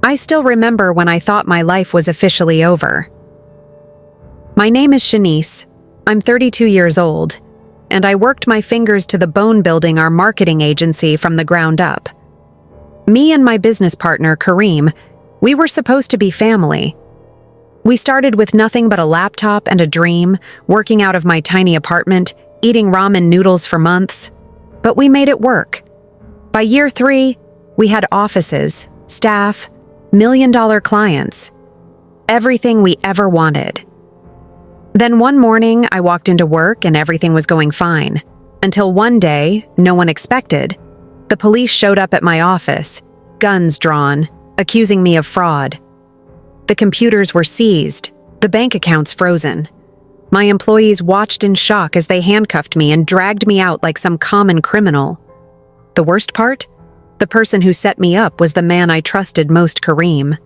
I still remember when I thought my life was officially over. My name is Shanice. I'm 32 years old, and I worked my fingers to the bone building our marketing agency from the ground up. Me and my business partner, Kareem, we were supposed to be family. We started with nothing but a laptop and a dream, working out of my tiny apartment, eating ramen noodles for months. But we made it work. By year 3, we had offices, staff, million-dollar clients. Everything we ever wanted. Then one morning, I walked into work and everything was going fine. Until one day, no one expected, the police showed up at my office, guns drawn, accusing me of fraud. The computers were seized, the bank accounts frozen. My employees watched in shock as they handcuffed me and dragged me out like some common criminal. The worst part? The person who set me up was the man I trusted most, Kareem.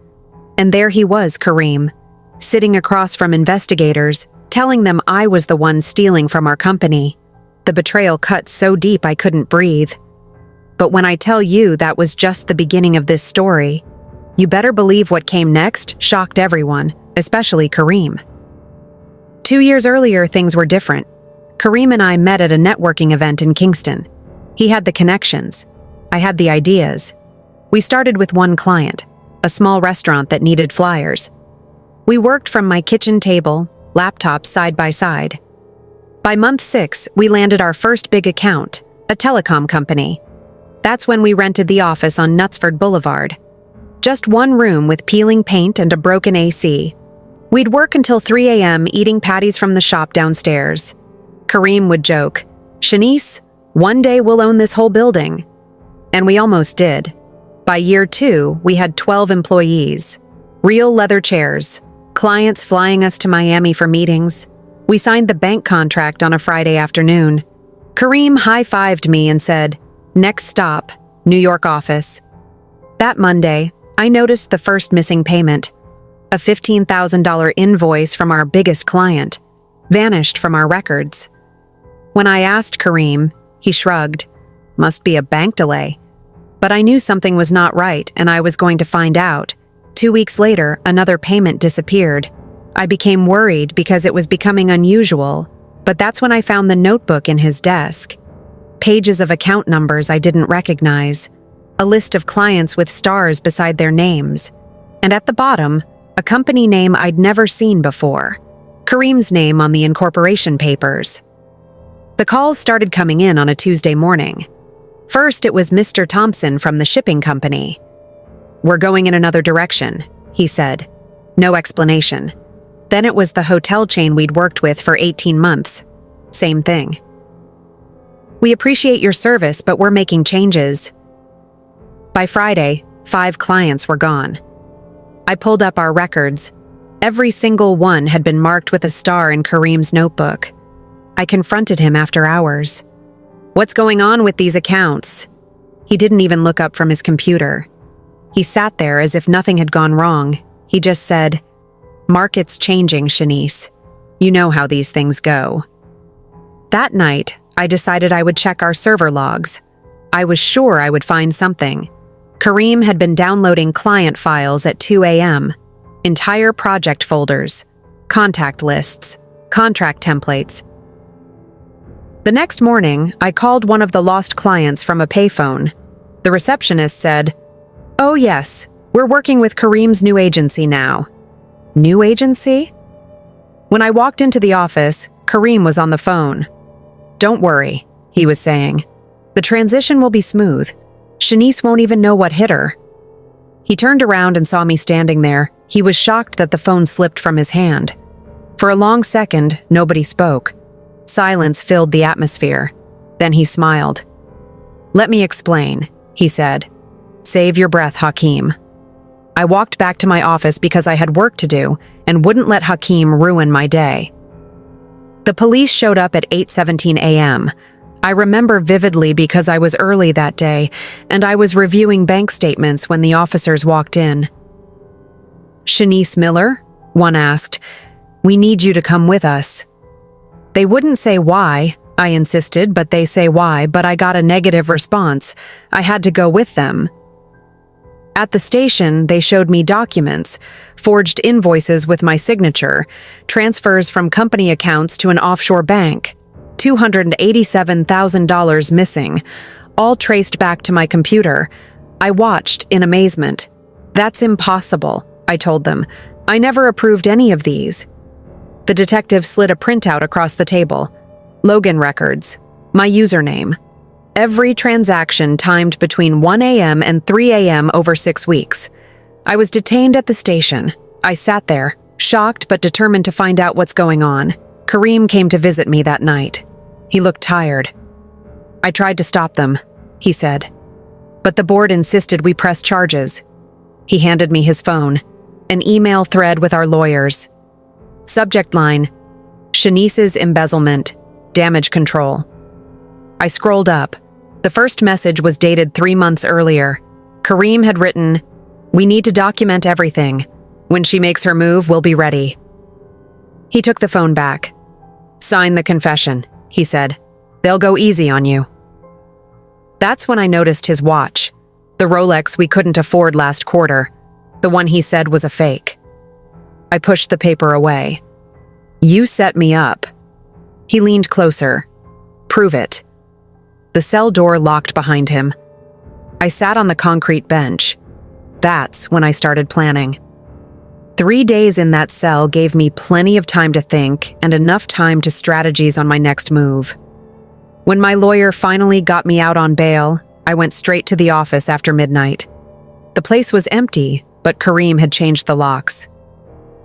And there he was, Kareem, sitting across from investigators, telling them I was the one stealing from our company. The betrayal cut so deep I couldn't breathe. But when I tell you that was just the beginning of this story, you better believe what came next shocked everyone, especially Kareem. 2 years earlier, things were different. Kareem and I met at a networking event in Kingston. He had the connections. I had the ideas. We started with one client, a small restaurant that needed flyers. We worked from my kitchen table, laptops side by side. By month 6, we landed our first big account, a telecom company. That's when we rented the office on Knutsford Boulevard. Just one room with peeling paint and a broken AC. We'd work until 3 a.m. eating patties from the shop downstairs. Kareem would joke, "Shanice, one day we'll own this whole building." And we almost did. By year 2, we had 12 employees. Real leather chairs. Clients flying us to Miami for meetings. We signed the bank contract on a Friday afternoon. Kareem high-fived me and said, "Next stop, New York office." That Monday, I noticed the first missing payment. A $15,000 invoice from our biggest client vanished from our records. When I asked Kareem, he shrugged. Must be a bank delay. But I knew something was not right and I was going to find out. 2 weeks later, another payment disappeared. I became worried because it was becoming unusual, but that's when I found the notebook in his desk. Pages of account numbers I didn't recognize. A list of clients with stars beside their names. And at the bottom, a company name I'd never seen before. Kareem's name on the incorporation papers. The calls started coming in on a Tuesday morning. First, it was Mr. Thompson from the shipping company. "We're going in another direction," he said. No explanation. Then it was the hotel chain we'd worked with for 18 months. Same thing. "We appreciate your service, but we're making changes." By Friday, 5 clients were gone. I pulled up our records. Every single one had been marked with a star in Kareem's notebook. I confronted him after hours. "What's going on with these accounts?" He didn't even look up from his computer. He sat there as if nothing had gone wrong. He just said, "Market's changing, Shanice. You know how these things go." That night, I decided I would check our server logs. I was sure I would find something. Kareem had been downloading client files at 2 a.m., entire project folders, contact lists, contract templates. The next morning, I called one of the lost clients from a payphone. The receptionist said, "Oh yes, we're working with Kareem's new agency now." New agency? When I walked into the office, Kareem was on the phone. "Don't worry," he was saying. "The transition will be smooth. Shanice won't even know what hit her." He turned around and saw me standing there. He was shocked that the phone slipped from his hand. For a long second, nobody spoke. Silence filled the atmosphere. Then he smiled. "Let me explain," he said. "Save your breath, Hakeem." I walked back to my office because I had work to do and wouldn't let Hakeem ruin my day. The police showed up at 8:17 a.m. I remember vividly because I was early that day, and I was reviewing bank statements when the officers walked in. "Shanice Miller?" one asked. "We need you to come with us." They wouldn't say why. I insisted, but they say why, but I got a negative response. I had to go with them. At the station, they showed me documents, forged invoices with my signature, transfers from company accounts to an offshore bank, $287,000 missing, all traced back to my computer. I watched in amazement. "That's impossible," I told them. "I never approved any of these." The detective slid a printout across the table. Login records. My username. Every transaction timed between 1 a.m. and 3 a.m. over 6 weeks. I was detained at the station. I sat there, shocked but determined to find out what's going on. Kareem came to visit me that night. He looked tired. "I tried to stop them," he said. "But the board insisted we press charges." He handed me his phone, an email thread with our lawyers. Subject line, "Shanice's embezzlement, damage control." I scrolled up. The first message was dated 3 months earlier. Kareem had written, "We need to document everything. When she makes her move, we'll be ready." He took the phone back. "Sign the confession," he said. "They'll go easy on you." That's when I noticed his watch, the Rolex we couldn't afford last quarter, the one he said was a fake. I pushed the paper away. "You set me up." He leaned closer. "Prove it." The cell door locked behind him. I sat on the concrete bench. That's when I started planning. 3 days in that cell gave me plenty of time to think and enough time to strategize on my next move. When my lawyer finally got me out on bail, I went straight to the office after midnight. The place was empty, but Kareem had changed the locks.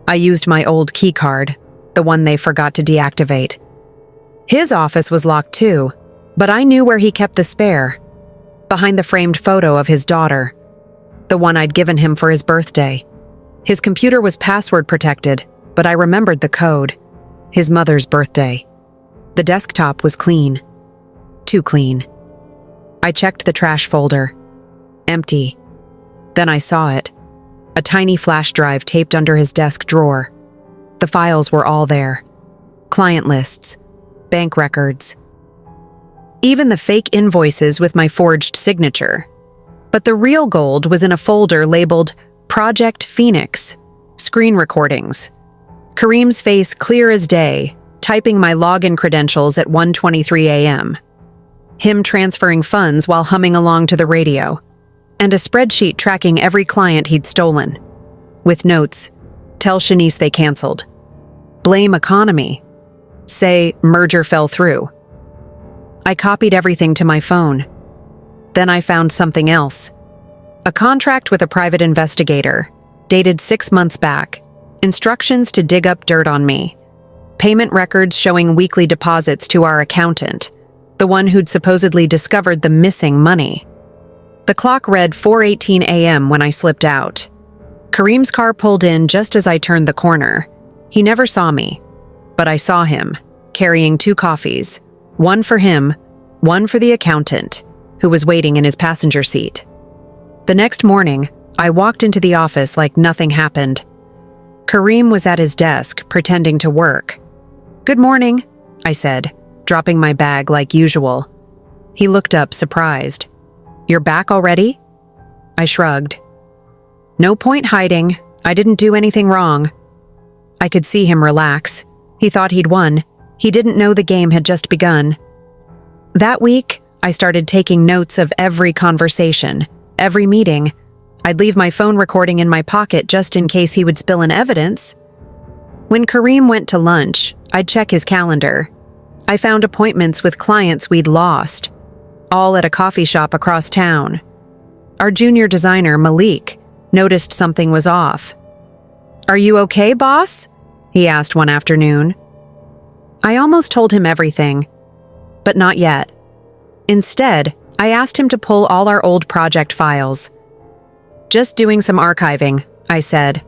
I used my old key card, the one they forgot to deactivate. His office was locked too, but I knew where he kept the spare, behind the framed photo of his daughter, the one I'd given him for his birthday. His computer was password protected, but I remembered the code, his mother's birthday. The desktop was clean. Too clean. I checked the trash folder. Empty. Then I saw it. A tiny flash drive taped under his desk drawer. The files were all there. Client lists, bank records, even the fake invoices with my forged signature. But the real gold was in a folder labeled Project Phoenix, screen recordings. Kareem's face clear as day, typing my login credentials at 1:23 a.m. Him transferring funds while humming along to the radio. And a spreadsheet tracking every client he'd stolen. With notes, "Tell Shanice they canceled." "Blame economy." Say, "Merger fell through." I copied everything to my phone. Then I found something else. A contract with a private investigator, dated 6 months back. Instructions to dig up dirt on me. Payment records showing weekly deposits to our accountant, the one who'd supposedly discovered the missing money. The clock read 4:18 a.m. when I slipped out. Kareem's car pulled in just as I turned the corner. He never saw me, but I saw him, carrying 2 coffees, one for him, one for the accountant, who was waiting in his passenger seat. The next morning, I walked into the office like nothing happened. Kareem was at his desk, pretending to work. "Good morning," I said, dropping my bag like usual. He looked up, surprised. "You're back already?" I shrugged. "No point hiding. I didn't do anything wrong." I could see him relax. He thought he'd won. He didn't know the game had just begun. That week, I started taking notes of every conversation, every meeting. I'd leave my phone recording in my pocket just in case he would spill an evidence. When Kareem went to lunch, I'd check his calendar. I found appointments with clients we'd lost, all at a coffee shop across town. Our junior designer, Malik, noticed something was off. "Are you okay, boss?" he asked one afternoon. I almost told him everything, but not yet. Instead, I asked him to pull all our old project files. "Just doing some archiving," I said.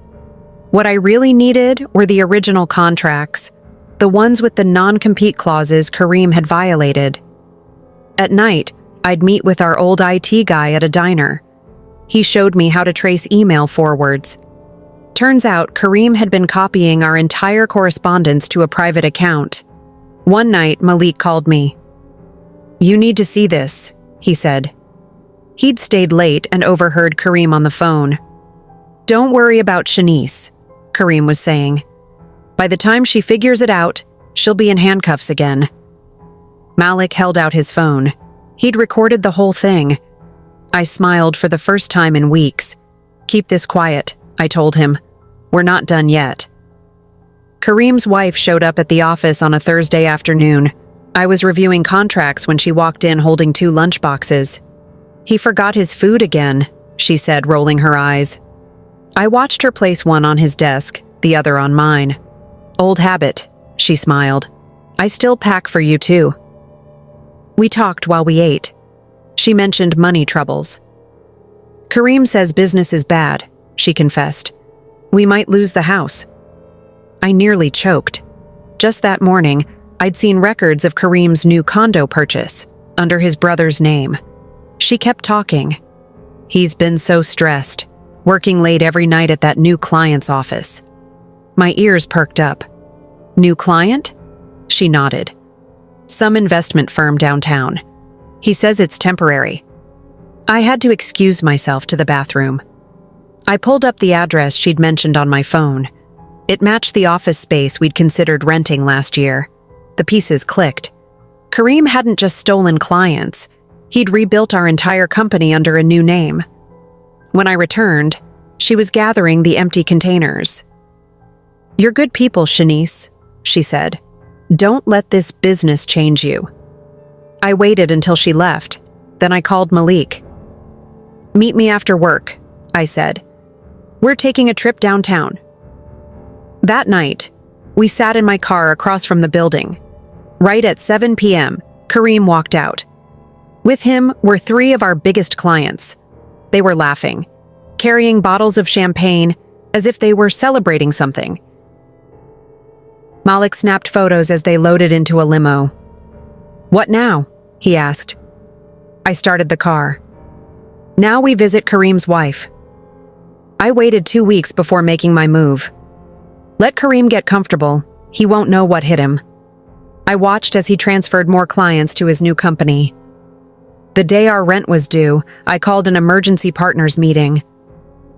What I really needed were the original contracts, the ones with the non-compete clauses Kareem had violated. At night, I'd meet with our old IT guy at a diner. He showed me how to trace email forwards. Turns out Kareem had been copying our entire correspondence to a private account. One night, Malik called me. "You need to see this," he said. He'd stayed late and overheard Kareem on the phone. "Don't worry about Shanice," Kareem was saying. "By the time she figures it out, she'll be in handcuffs again." Malik held out his phone. He'd recorded the whole thing. I smiled for the first time in weeks. "Keep this quiet," I told him. "We're not done yet." Kareem's wife showed up at the office on a Thursday afternoon. I was reviewing contracts when she walked in holding 2 lunchboxes. "He forgot his food again," she said, rolling her eyes. I watched her place one on his desk, the other on mine. "Old habit," she smiled. "I still pack for you too." We talked while we ate. She mentioned money troubles. "Kareem says business is bad," she confessed. "We might lose the house." I nearly choked. Just that morning, I'd seen records of Kareem's new condo purchase, under his brother's name. She kept talking. "He's been so stressed, working late every night at that new client's office." My ears perked up. "New client?" She nodded. "Some investment firm downtown. He says it's temporary." I had to excuse myself to the bathroom. I pulled up the address she'd mentioned on my phone. It matched the office space we'd considered renting last year. The pieces clicked. Kareem hadn't just stolen clients. He'd rebuilt our entire company under a new name. When I returned, she was gathering the empty containers. "You're good people, Shanice," she said. "Don't let this business change you." I waited until she left. Then I called Malik. "Meet me after work," I said. "We're taking a trip downtown." That night, we sat in my car across from the building. Right at 7 p.m., Kareem walked out. With him were 3 of our biggest clients. They were laughing, carrying bottles of champagne as if they were celebrating something. Malik snapped photos as they loaded into a limo. "What now?" he asked. I started the car. "Now we visit Kareem's wife." I waited 2 weeks before making my move. Let Kareem get comfortable. He won't know what hit him. I watched as he transferred more clients to his new company. The day our rent was due, I called an emergency partners meeting.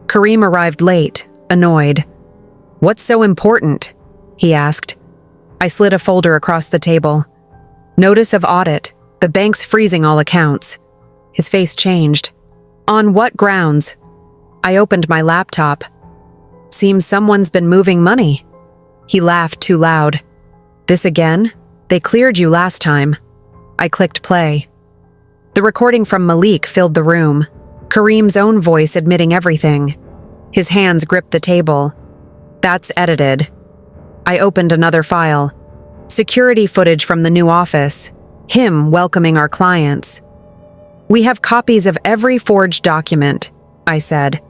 Kareem arrived late, annoyed. "What's so important?" he asked. I slid a folder across the table. "Notice of audit. The bank's freezing all accounts." His face changed. "On what grounds?" I opened my laptop. "Seems someone's been moving money." He laughed too loud. "This again? They cleared you last time." I clicked play. The recording from Malik filled the room, Kareem's own voice admitting everything. His hands gripped the table. "That's edited." I opened another file. Security footage from the new office. Him welcoming our clients. "We have copies of every forged document," I said,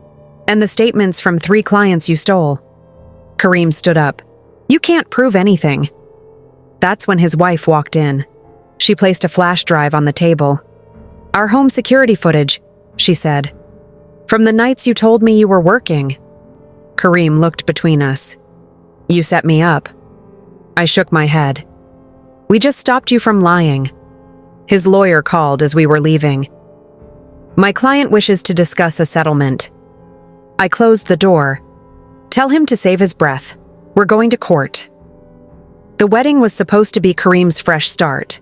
"and the statements from 3 clients you stole." Kareem stood up. "You can't prove anything." That's when his wife walked in. She placed a flash drive on the table. "Our home security footage," she said. "From the nights you told me you were working." Kareem looked between us. "You set me up." I shook my head. "We just stopped you from lying." His lawyer called as we were leaving. "My client wishes to discuss a settlement." I closed the door. "Tell him to save his breath. We're going to court." The wedding was supposed to be Kareem's fresh start.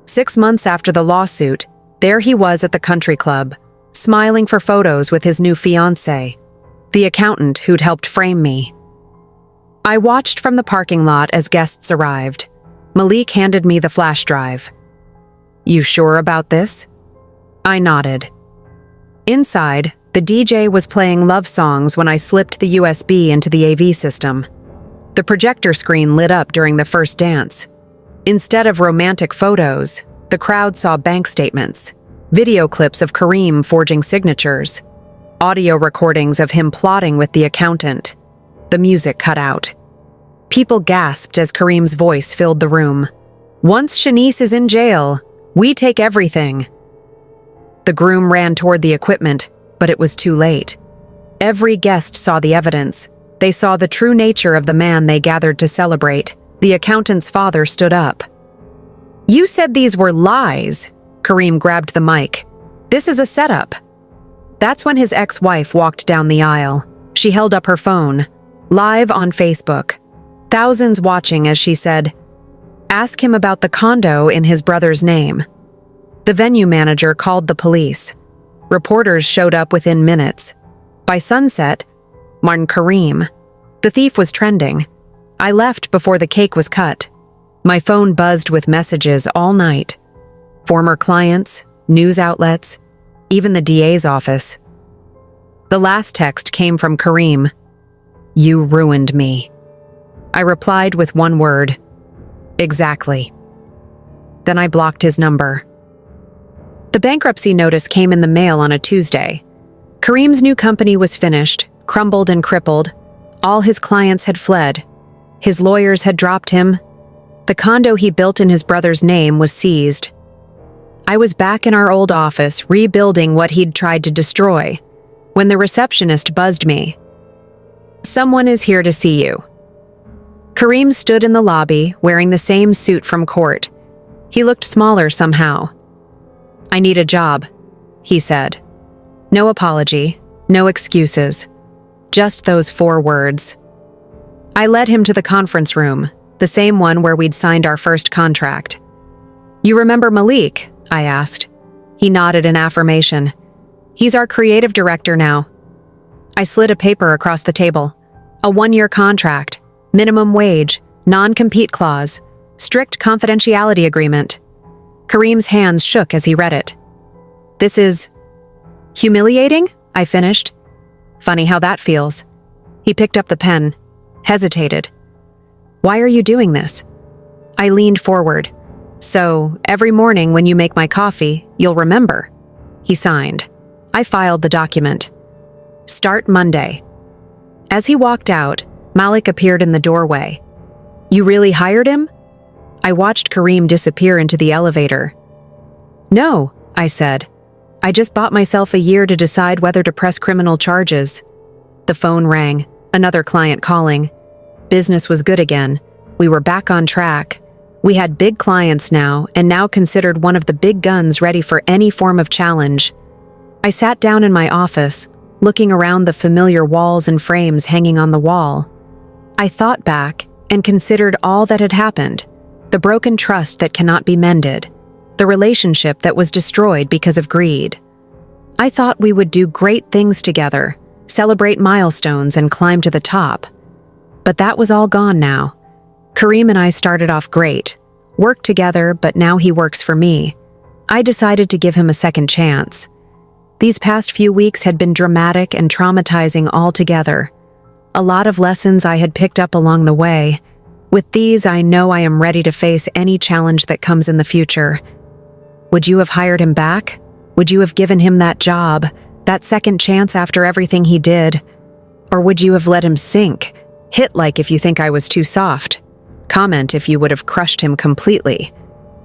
6 months after the lawsuit, there he was at the country club, smiling for photos with his new fiancée, the accountant who'd helped frame me. I watched from the parking lot as guests arrived. Malik handed me the flash drive. "You sure about this?" I nodded. Inside, the DJ was playing love songs when I slipped the USB into the AV system. The projector screen lit up during the first dance. Instead of romantic photos, the crowd saw bank statements, video clips of Kareem forging signatures, audio recordings of him plotting with the accountant. The music cut out. People gasped as Kareem's voice filled the room. "Once Shanice is in jail, we take everything." The groom ran toward the equipment, but it was too late. Every guest saw the evidence. They saw the true nature of the man they gathered to celebrate. The accountant's father stood up. "You said these were lies." Kareem grabbed the mic. "This is a setup. That's when his ex-wife walked down the aisle. She held up her phone, live on Facebook. Thousands watching as she said, "Ask him about the condo in his brother's name." The venue manager called the police. Reporters showed up within minutes. By sunset, Martin Kareem, the thief, was trending. I left before the cake was cut. My phone buzzed with messages all night. Former clients, news outlets, even the DA's office. The last text came from Kareem. "You ruined me." I replied with one word. "Exactly." Then I blocked his number. The bankruptcy notice came in the mail on a Tuesday. Kareem's new company was finished, crumbled and crippled. All his clients had fled. His lawyers had dropped him. The condo he built in his brother's name was seized. I was back in our old office, rebuilding what he'd tried to destroy, when the receptionist buzzed me. "Someone is here to see you." Kareem stood in the lobby, wearing the same suit from court. He looked smaller somehow. "I need a job," he said. No apology, no excuses. Just those 4 words. I led him to the conference room, the same one where we'd signed our first contract. "You remember Malik?" I asked. He nodded in affirmation. "He's our creative director now." I slid a paper across the table. A 1-year contract, minimum wage, non-compete clause, strict confidentiality agreement. Kareem's hands shook as he read it. "This is humiliating?" I finished. "Funny how that feels." He picked up the pen, hesitated. "Why are you doing this?" I leaned forward. "So, every morning when you make my coffee, you'll remember." He signed. I filed the document. "Start Monday." As he walked out, Malik appeared in the doorway. "You really hired him?" I watched Kareem disappear into the elevator. "No," I said. "I just bought myself a year to decide whether to press criminal charges." The phone rang, another client calling. Business was good again. We were back on track. We had big clients now, and now considered one of the big guns ready for any form of challenge. I sat down in my office, looking around the familiar walls and frames hanging on the wall. I thought back and considered all that had happened, the broken trust that cannot be mended, the relationship that was destroyed because of greed. I thought we would do great things together, celebrate milestones and climb to the top. But that was all gone now. Kareem and I started off great, worked together, but now he works for me. I decided to give him a second chance. These past few weeks had been dramatic and traumatizing altogether. A lot of lessons I had picked up along the way. With these, I know I am ready to face any challenge that comes in the future. Would you have hired him back? Would you have given him that job, that second chance after everything he did? Or would you have let him sink? Hit like if you think I was too soft. Comment if you would have crushed him completely.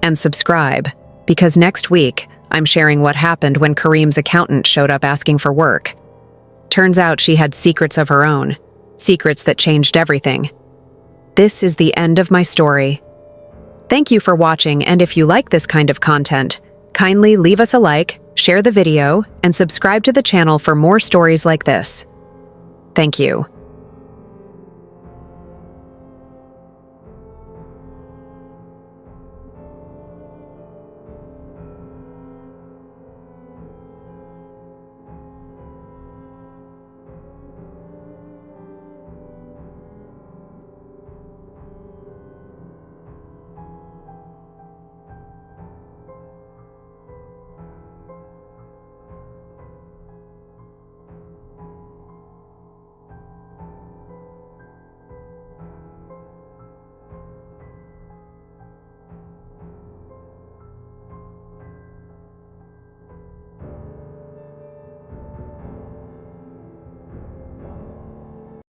And subscribe, because next week, I'm sharing what happened when Kareem's accountant showed up asking for work. Turns out she had secrets of her own, secrets that changed everything. This is the end of my story. Thank you for watching, and if you like this kind of content, kindly leave us a like, share the video, and subscribe to the channel for more stories like this. Thank you.